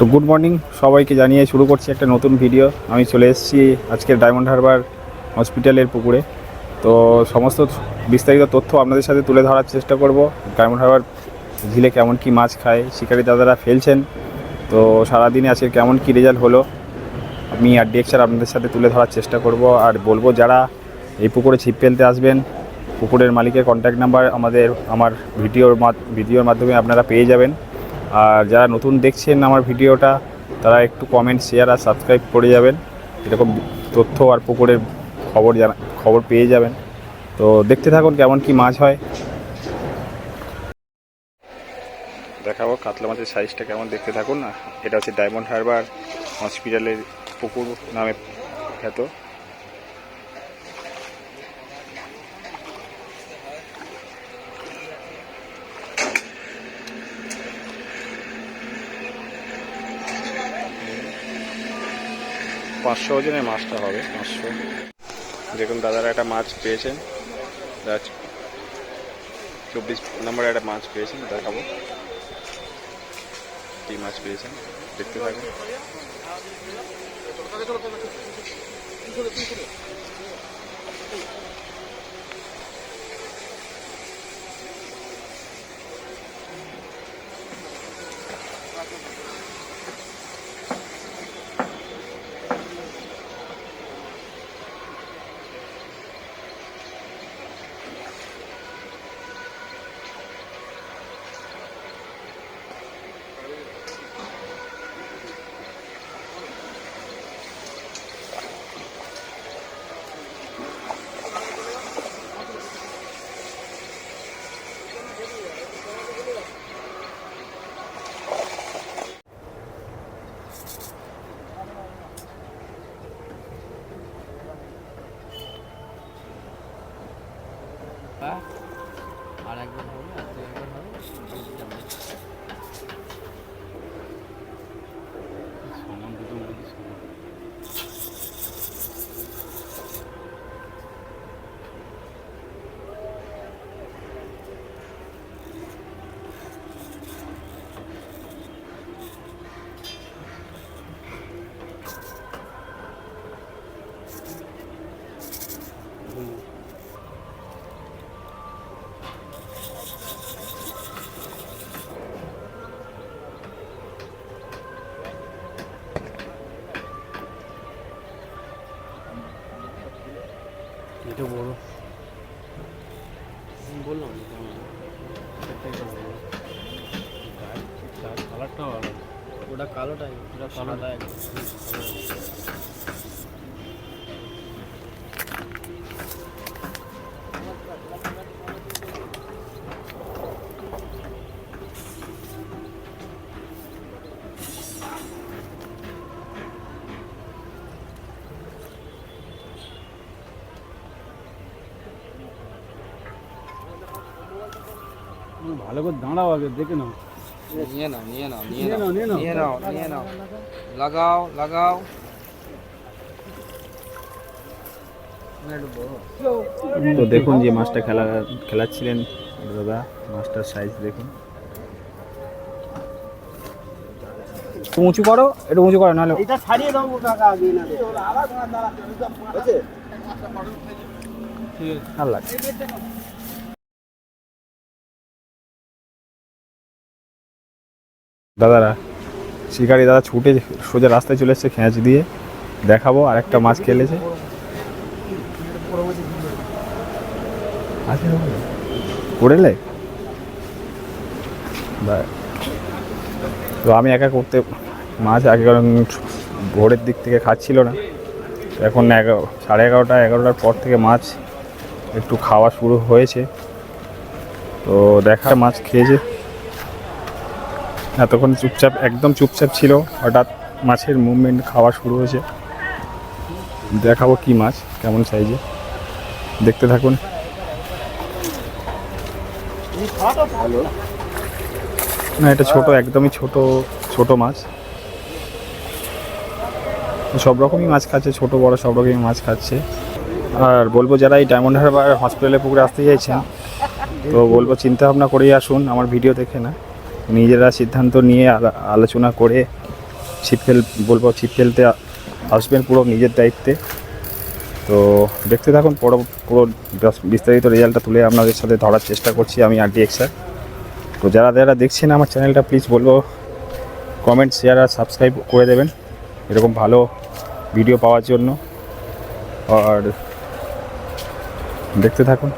তো good morning সবাইকে জানিয়ে শুরু করছি একটা নতুন ভিডিও। আমি চলে এসেছি আজকের ডায়মন্ড হারবার হসপিটালের পুকুরে। তো সমস্ত বিস্তারিত তথ্য আপনাদের সাথে তুলে ধরার চেষ্টা করব। ডায়মন্ড হারবার ঝিলে কেমন কি মাছ খায়, শিকারী দাদারা ফেলছেন, তো সারাদিনে আজকে কেমন কি রেজাল্ট হলো আমি আর ডিএক্সার আপনাদের সাথে তুলে ধরার চেষ্টা করব। আর বলবো যারা এই পুকুরে ছিপ ফেলতে আসবেন, পুকুরের মালিকের কন্ট্যাক্ট নাম্বার আমার ভিডিওর মাধ্যমে আপনারা পেয়ে যাবেন। আর যারা নতুন দেখছেন আমার ভিডিওটা, তারা একটু কমেন্ট, শেয়ার আর সাবস্ক্রাইব করে যাবেন। এরকম তথ্য আর পুকুরের খবর পেয়ে যাবেন। তো দেখতে থাকুন কেমন কি মাছ হয়। দেখাবো কাতলা মাছের সাইজটা কেমন, দেখতে থাকুন না। এটা হচ্ছে ডায়মন্ড হারবার হসপিটালের পুকুর নামে খ্যাত। পাঁচশো ওজনের মাছটা হবে, 500। দেখুন দাদারা একটা মাছ পেয়েছেন, 24 নম্বরে একটা মাছ পেয়েছেন, দেখাবো কি মাছ পেয়েছেন, দেখতে থাকুন। আর একবার হবে, আর একবার হবে, সমান দুটো মধ্যে সমান। এটা বড় বললাম কালারটাও আলাদা, ওটা কালোটাই, ওটা কালোটা একদম। ভালো করে দাঁড়াও, আগে দেখে নাও, নিয়ে নাও, নিয়ে নাও, নিয়ে নাও, নিয়ে নাও, নিয়ে নাও, লাগাও, লাগাও। তো দেখুন যে মাছটা খেলাচ্ছিলেন দাদা, মাছটার সাইজ দেখুন। একটু উঁচু করো, একটু উঁচু করো, নাহলে এটা ছাড়িয়ে দাও কাকা আগে না আছে ঠিক আছে, ভালো লাগছে। দাদারা শিকারি দাদা ছুটে সোজা রাস্তায় চলে এসছে খেঁচ দিয়ে। দেখাবো আর একটা মাছ খেলেছে, পড়েলে তো আমি একা করতে মাছ আগে, কারণ ভোরের দিক থেকে খাচ্ছিল না। এখন 11:30 পর থেকে মাছ একটু খাওয়া শুরু হয়েছে। তো দেখা মাছ খেয়েছে, এতক্ষণ চুপচাপ, একদম চুপচাপ ছিল, হঠাৎ মাছের মুভমেন্ট খাওয়া শুরু হয়েছে। দেখাবো কি মাছ, কেমন সাইজে, দেখতে থাকুন। না এটা ছোট, একদমই ছোট মাছ। সব রকমই মাছ খাচ্ছে, ছোট বড় সব রকমই মাছ খাচ্ছে। আর বলবো যারা এই ডায়মন্ড হারবার হসপিটালে পুকুরে আসতে চাইছেন, তো বলবো চিন্তা ভাবনা করেই আসুন, আমার ভিডিও দেখে না, নিজেরা সিদ্ধান্ত নিয়ে আলোচনা করে বলবো ছিপ ফেলতে আসবেন পুরো নিজের দায়িত্বে। তো দেখতে থাকুন পুরো পুরো বিস্তারিত রেজাল্টটা তুলে আপনাদের সাথে ধরার চেষ্টা করছি আমি RDX স্যার। তো যারা যারা দেখছেন আমার চ্যানেলটা প্লিজ বলবো কমেন্ট শেয়ার আর সাবস্ক্রাইব করে দেবেন এরকম ভালো ভিডিও পাওয়ার জন্য। আর দেখতে থাকুন।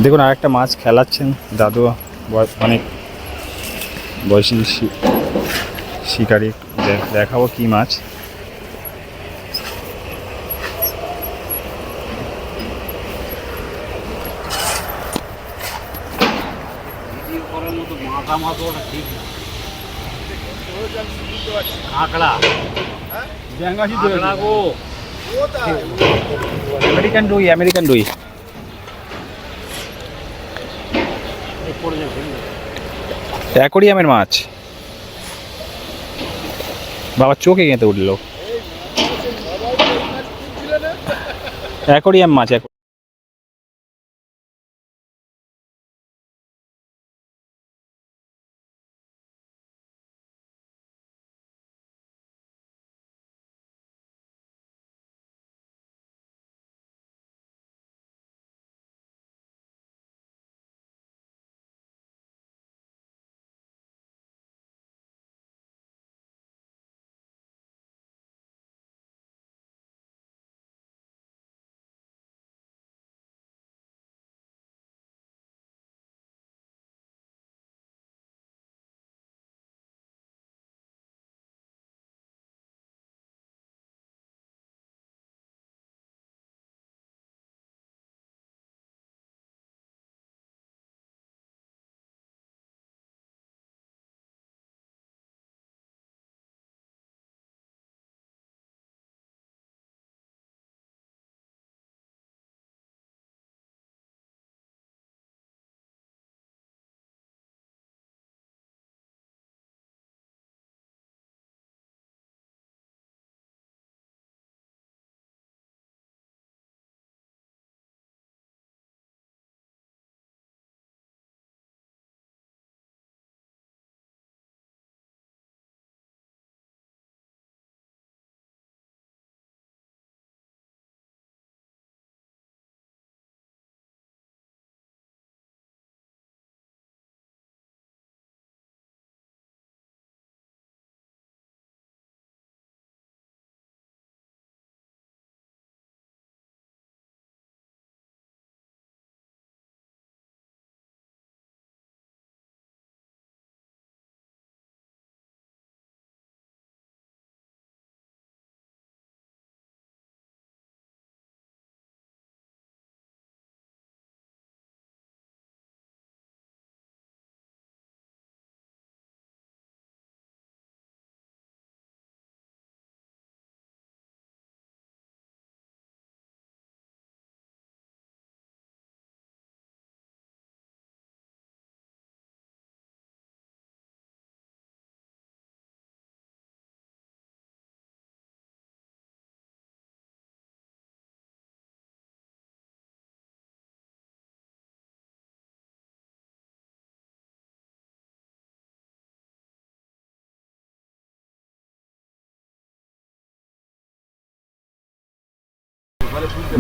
দেখুন আরেকটা মাছ খেলাচ্ছেন দাদু, অনেক বয়সী শিকারি। দেখাবো কি মাছ। আমেরিকান রুই, আমেরিকান রুই। অ্যাকোরিয়ামের মাছ, বাবার চোখে গেঁথে উঠলো। অ্যাকোরিয়াম মাছ।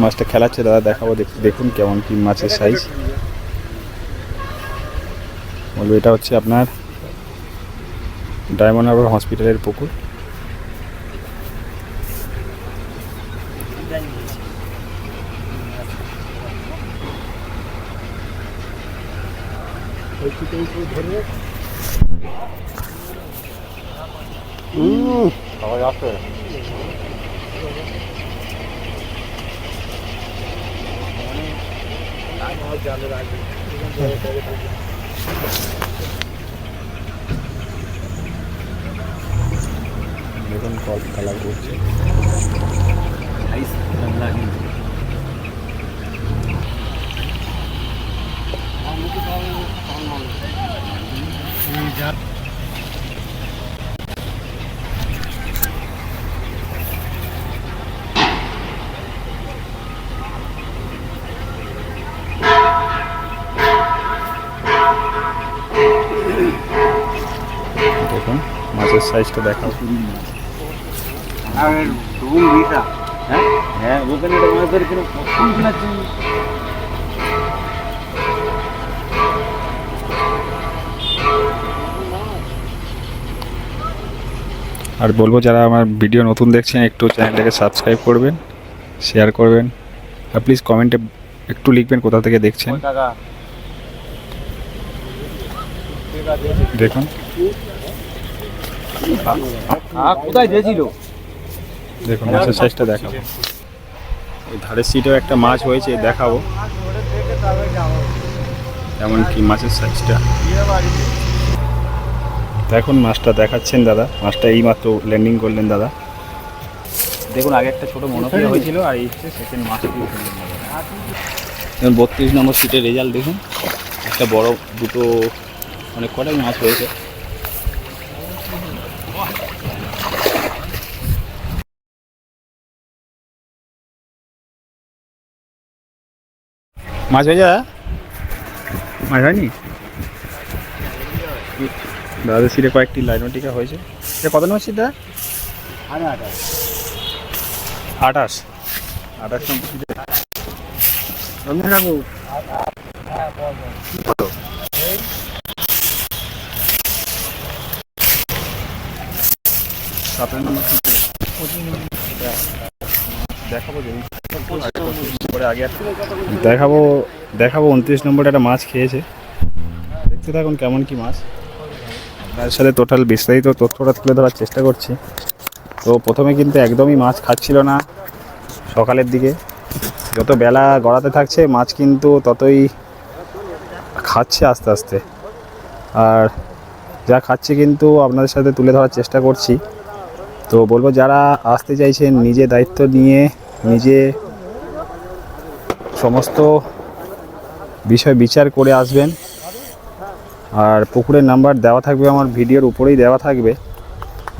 মাছটা খেলাচ্ছে দাদা, দেখাবো। দেখুন কেমন কি মাছের সাইজ। বলবো এটা হচ্ছে আপনার ডায়মন্ড হারবার হসপিটালের পুকুর। দেখুন কল কালার করছে। দেখুন মাছের সাইজটা দেখাও। হ্যাঁ ওখানে মাছ ধরে কিনে আর বলবো যারা আমার ভিডিও নতুন দেখছেন একটু চ্যানেলটাকে সাবস্ক্রাইব করবেন, শেয়ার করবেন, আর প্লিজ কমেন্টে একটু লিখবেন কোথা থেকে দেখছেন। দেখুন কোথায় দিয়েছিল? দেখুন মাছের সাইজটা দেখাবো। ওই ধারের সিটেও একটা মাছ হয়েছে, দেখাবো এমন কি মাছের সাইজটা। দেখুন মাছটা দেখাচ্ছেন দাদা। মাছটা এইমাত্র ল্যান্ডিং করলেন দাদা। দেখুন আগে একটা ছোটো মনোপিয়া হয়েছিল, আর এই হচ্ছে সেকেন্ড মাছটি দেখুন 32 নম্বর সিটের রেজাল্ট দেখুন। একটা বড় দুটো অনেক কটাই মাছ হয়েছে। মাছ হয়ে যা, মাছ হয়নি দাদাদের সিটে কয়েকটি লাইনোটিকা হয়েছে। এটা কত নম্বর সিট দাদা? 28 নম্বর সিটে দেখাবো 29 নম্বরে একটা মাছ খেয়েছে। দেখতে থাকুন কেমন কি মাছ। তার সাথে টোটাল বিস্তারিত তথ্যটা তুলে ধরার চেষ্টা করছি। তো প্রথমে কিন্তু একদমই মাছ খাচ্ছিল না। সকালের দিকে যত বেলা গড়াতে থাকছে মাছ কিন্তু ততই খাচ্ছে আস্তে আস্তে। আর যা খাচ্ছে কিন্তু আপনাদের সাথে তুলে ধরার চেষ্টা করছি। তো বলবো যারা আসতে চাইছেন নিজে দায়িত্ব নিয়ে নিজে সমস্ত বিষয় বিচার করে আসবেন। আর পুকুরের নাম্বার দেওয়া থাকবে আমার ভিডিওর উপরেই দেওয়া থাকবে।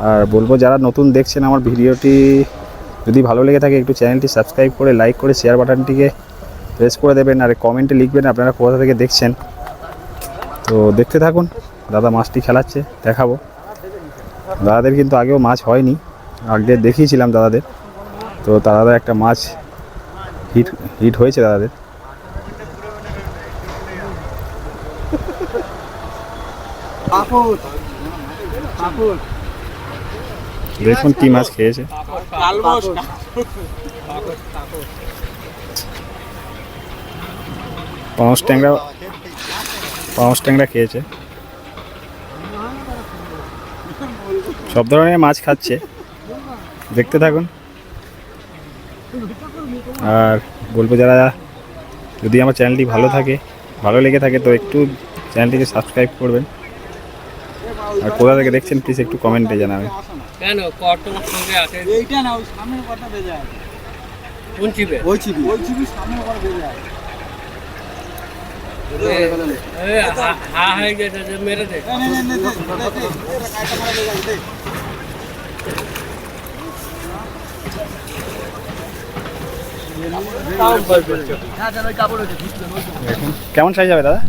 আর বলবো যারা নতুন দেখছেন আমার ভিডিওটি যদি ভালো লেগে থাকে একটু চ্যানেলটি সাবস্ক্রাইব করে লাইক করে শেয়ার বাটনটিকে প্রেস করে দেবেন। আর কমেন্টে লিখবেন আপনারা কোথা থেকে দেখছেন। তো দেখতে থাকুন দাদা মাছটি খেলাচ্ছে, দেখাবো। দাদাদের কিন্তু আগেও মাছ হয়নি, আগে দেখিয়েছিলাম দাদাদের। তো দাদাদের একটা মাছ হিট হয়েছে দাদাদের। দেখুন কি মাছ খেয়েছে। পাউস ট্যাংরা খেয়েছে। সব ধরনের মাছ খাচ্ছে, দেখতে থাকুন। আর বলবো যারা যদি আমার চ্যানেলটি ভালো লেগে থাকে তো একটু চ্যানেলটিকে সাবস্ক্রাইব করবেন। আর কোথা থেকে দেখছেন প্লিজ একটু কমেন্টে জানাবেন। কেন কটর সঙ্গে আছে এইটা না, ওই সামনের কথা বেজে আছে। কোন চিবে? ওই চিবি সামনের কথা বেজে আছে। হ্যাঁ হয়ে গেছে যে মেরে দে। কেমন সাইজ হবে দাদা?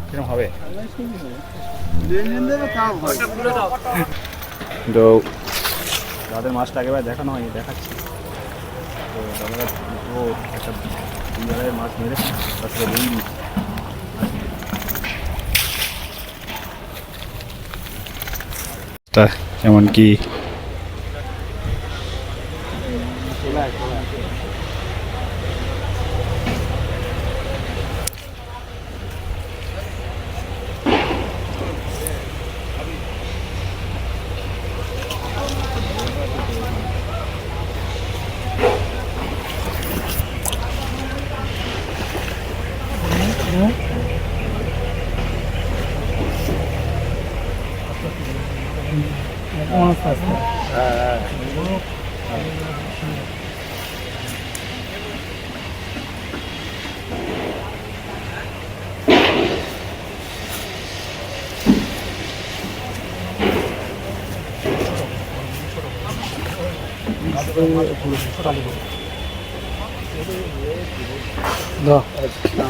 কিরকম হবে? তো তাদের মাছটা একেবারে দেখানো হয়নি, দেখাচ্ছি। তো দাদারা দুটো একটা 2 আড়াইয়ের মাছ মেরে তার সাথে রুই দিচ্ছে। তা কেমন কি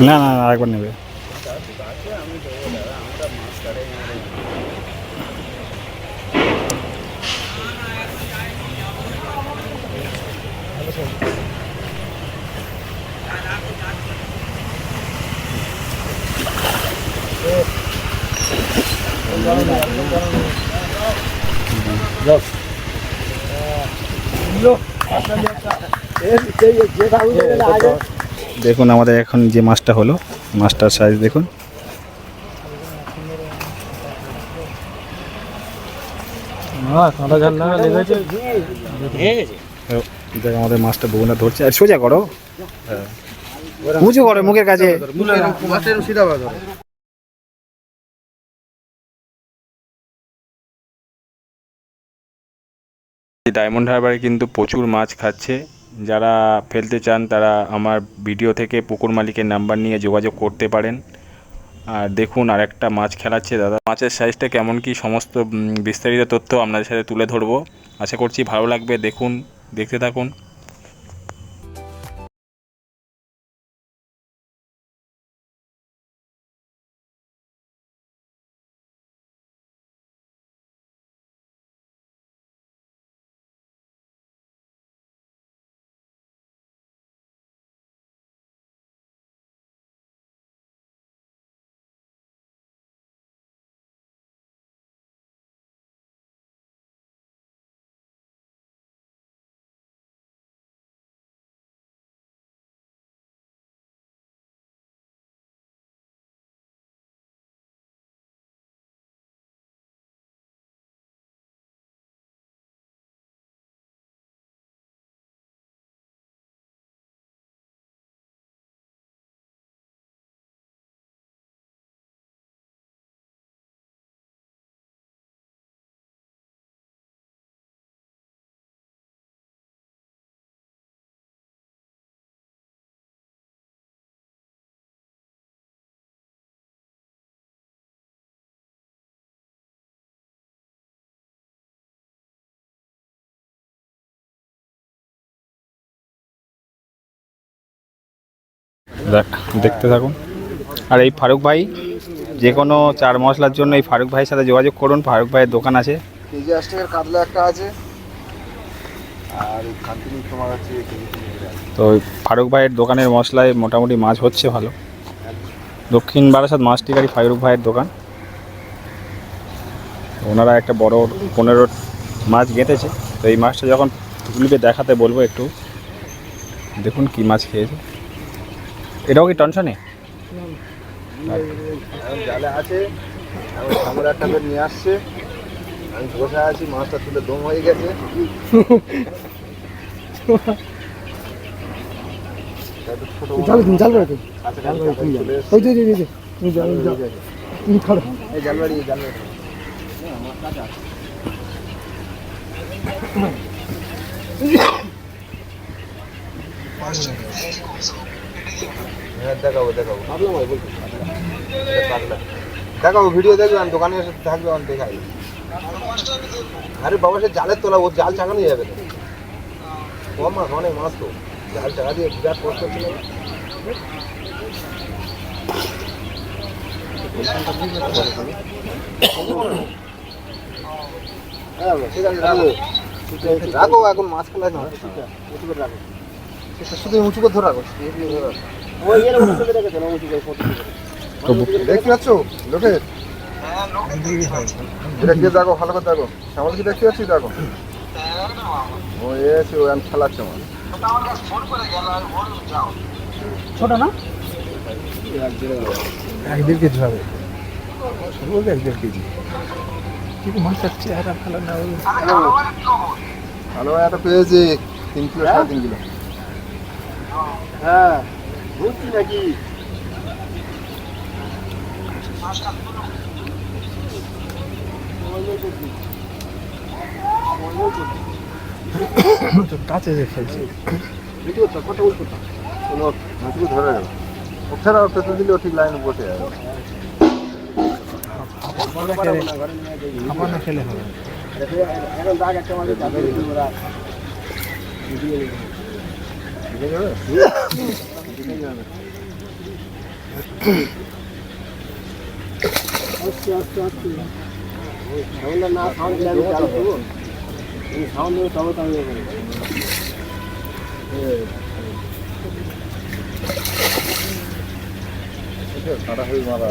না না আরেকবার নেবে। দেখুন আমাদের এখন যে মাছটা হলো, মাছটার সাইজ দেখুন। দেখ আমাদের মাছটা বগুনা ধরছে। আর সোজা করো, উঁচু করো মুখের কাছে। ডায়মন্ড হারবারে কিন্তু প্রচুর মাছ খাচ্ছে। যারা ফেলতে চান তারা আমার ভিডিও থেকে পুকুর মালিকের নাম্বার নিয়ে যোগাযোগ করতে পারেন। আর দেখুন আর একটা মাছ খেলাচ্ছে দাদা। মাছের সাইজটা কেমন কি সমস্ত বিস্তারিত তথ্য আপনাদের সাথে তুলে ধরবো। আশা করছি ভালো লাগবে, দেখুন, দেখতে থাকুন। দেখতে থাকুন। আর এই ফারুক ভাই, যে কোনো চার মশলার জন্য এই ফারুক ভাইয়ের সাথে যোগাযোগ করুন। ফারুক ভাইয়ের দোকান আছে। কেজি 80 টাকার কাতলা একটা আছে, আর এই খান্তিনি তোমার আছে কেজি 3 টাকা। তো ফারুক ভাইয়ের দোকানের মশলায় মোটামুটি মাছ হচ্ছে ভালো। দক্ষিণ বারাসাত মাছ টিকারি ফারুক ভাইয়ের দোকান। ওনারা একটা বড় 15 মাছ গেঁথেছে। তো এই মাছটা যখন তুলবে দেখাতে বলবো একটু। দেখুন কি মাছ খেয়েছে। এটাও কি টনশনে জালে আছে, আমরা একটা করে নিয়ে আসছে। আমি বসে আছি, মাছটা তুলে দম হয়ে গেছে। দেখাবো দেখাবো দেখাবো, ভিডিও দেখবে, আমি দোকানে এসে থাকবে, আমি দেখাই। আরে বাবা, সে জালের তোলা, ও জাল চাকানো যাবে না। কম মাছ, অনেক মাছ তো, জাল চাকা দিয়ে বিরাট কষ্ট ছিল। ঠিক আছে, রাখো, এখন মাছ খেলা না, রাখো। শুধু উঁচু করে ধরা করছি দেখতে পাচ্ছ লোকের এটা গিয়ে দেখো ভালো করে দেখো শ্যামল কি দেখতে পাচ্ছি দেখো ও এসে ও খেলাচ্ছে আমার ছোট না 1-1.5 কেজি হবে বলবে 1-1.5 কেজি কিন্তু মাছের চেহারা ভালো না ভালো একটা পেয়েছি 3 কিলো 3.5 কিলো হ্যাঁ বুঝছি নাকি কাছে যে খেলছে কথা বলতো কোনো মাছগুলো ধরে গেল ওখানে পেতে দিলেও ঠিক লাইনে বসে যাবে আমার না খেলে হবে এখন দাগ একটা মাঝে যাবে না সাউন্ড দিলে আমি চালু করবো সাউন্ড দেবো তবে তবে সারা হয়ে মারা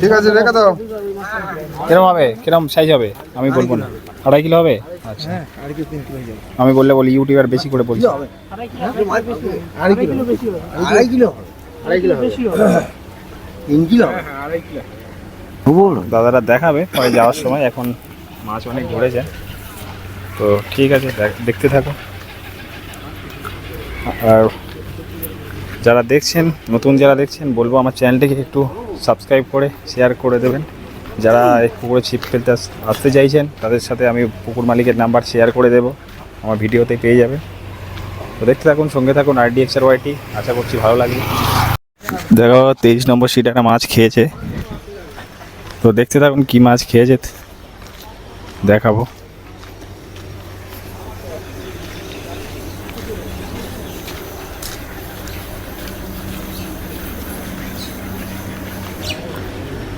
ঠিক আছে রেখে দাও কিরম হবে কিরম সাইজ হবে আমি বলবো না 2.5 কিলো হবে আচ্ছা আর কি 3 কিলো যাবে আমি বললে বলি ইউটিউবার বেশি করে বলছি 2.5 কিলো 2.5 কিলো 2.5 কিলো বেশি হবে 3 কিলো 2.5 কিলো দাদারা দেখাবে পরে যাওয়ার সময় এখন মাছ অনেক ধরেছে তো ঠিক আছে দেখতে থাকো আর যারা দেখছেন নতুন যারা দেখছেন বলবো আমার চ্যানেলটিকে একটু সাবস্ক্রাইব করে শেয়ার করে দেবেন যারা এই পুকুরে ছিপ ফেলতে আসতে চাইছেন তাদের সাথে আমি পুকুর মালিকের নাম্বার শেয়ার করে দেবো আমার ভিডিওতে পেয়ে যাবে তো দেখতে থাকুন সঙ্গে থাকুন RDXRYT আশা করছি ভালো লাগবে দেখো 23 নম্বর সিট একটা মাছ খেয়েছে তো দেখতে থাকুন কি মাছ খেয়েছে দেখাবো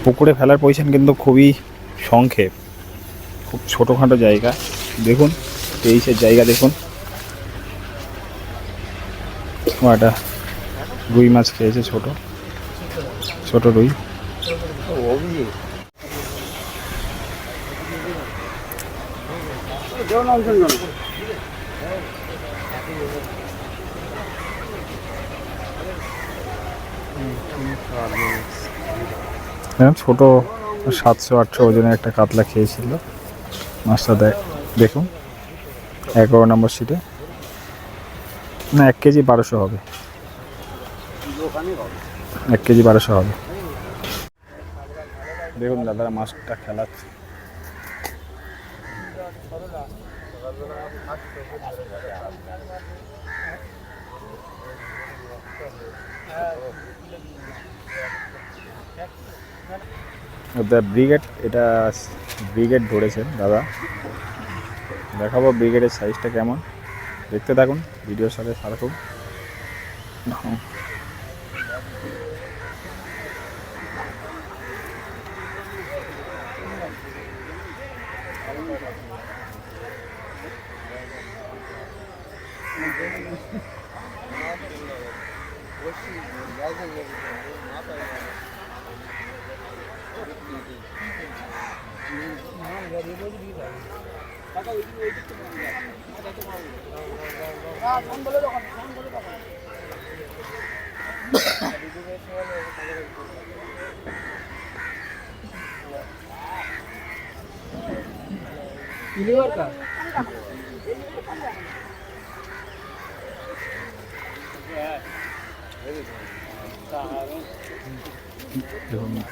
পুকুরে ফেলার পজিশন কিন্তু খুবই সংক্ষেপ খুব ছোটোখাটো জায়গা দেখুন 23-এর জায়গা দেখুন একটা রুই মাছ খেয়েছে ছোট ছোট রুই ছোট 700-800 ওজনের একটা কাতলা খেয়েছিল মাছটা দেখুন 11 নম্বর সিটে না 1 কেজি 1200 হবে 1 কেজি 1200 হবে দেখুন দাদারা মাছটা খেলাচ্ছে ব্রিগেড এটা ব্রিগেড ধরেছেন দাদা দেখাবো ব্রিগেডের সাইজটা কেমন দেখতে থাকুন ভিডিওর সাথে থাকুন দেখুন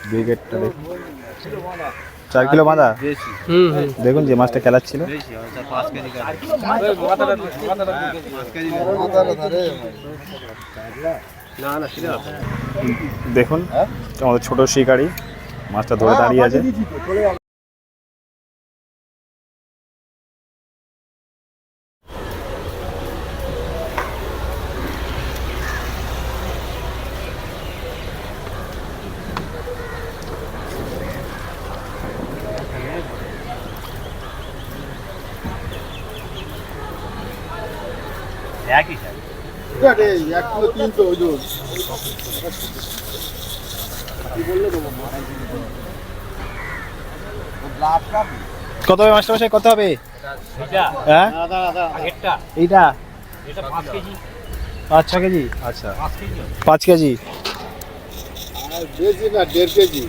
ব্রিগেডটা দেখুন 4 কিলো বাঁধা দেখুন যে মাছটা খেলাচ্ছিল দেখুন আমাদের ছোট শিকারি মাছটা ধরে দাঁড়িয়ে আছে কত হবে মাস্টারমশাই, কত হবে? হ্যাঁ এইটা 5-6 কেজি। আচ্ছা 5 কেজি। বেশি না 1.5 কেজি।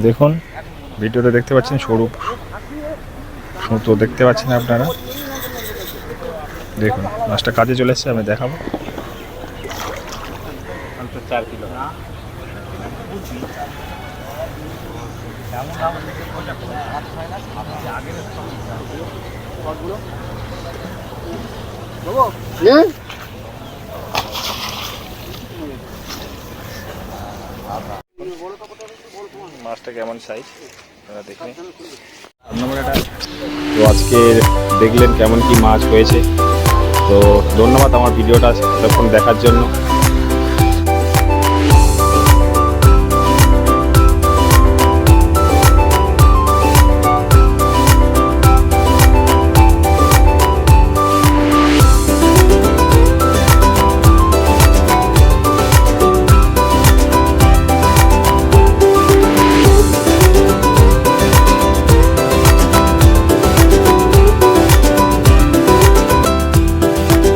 দেখুন ভিডিওতে দেখতে পাচ্ছেন স্বরূপ সুতো দেখতে পাচ্ছেন আপনারা। দেখুন মাছটা কাজে চলে এসছে, আমি দেখাবো। 4 কিলো। মাছটা কেমন সাইজ দেখে তো আজকে দেখলেন কেমন কি মাছ হয়েছে। তো ধন্যবাদ আমার ভিডিওটা এতক্ষণ দেখার জন্য।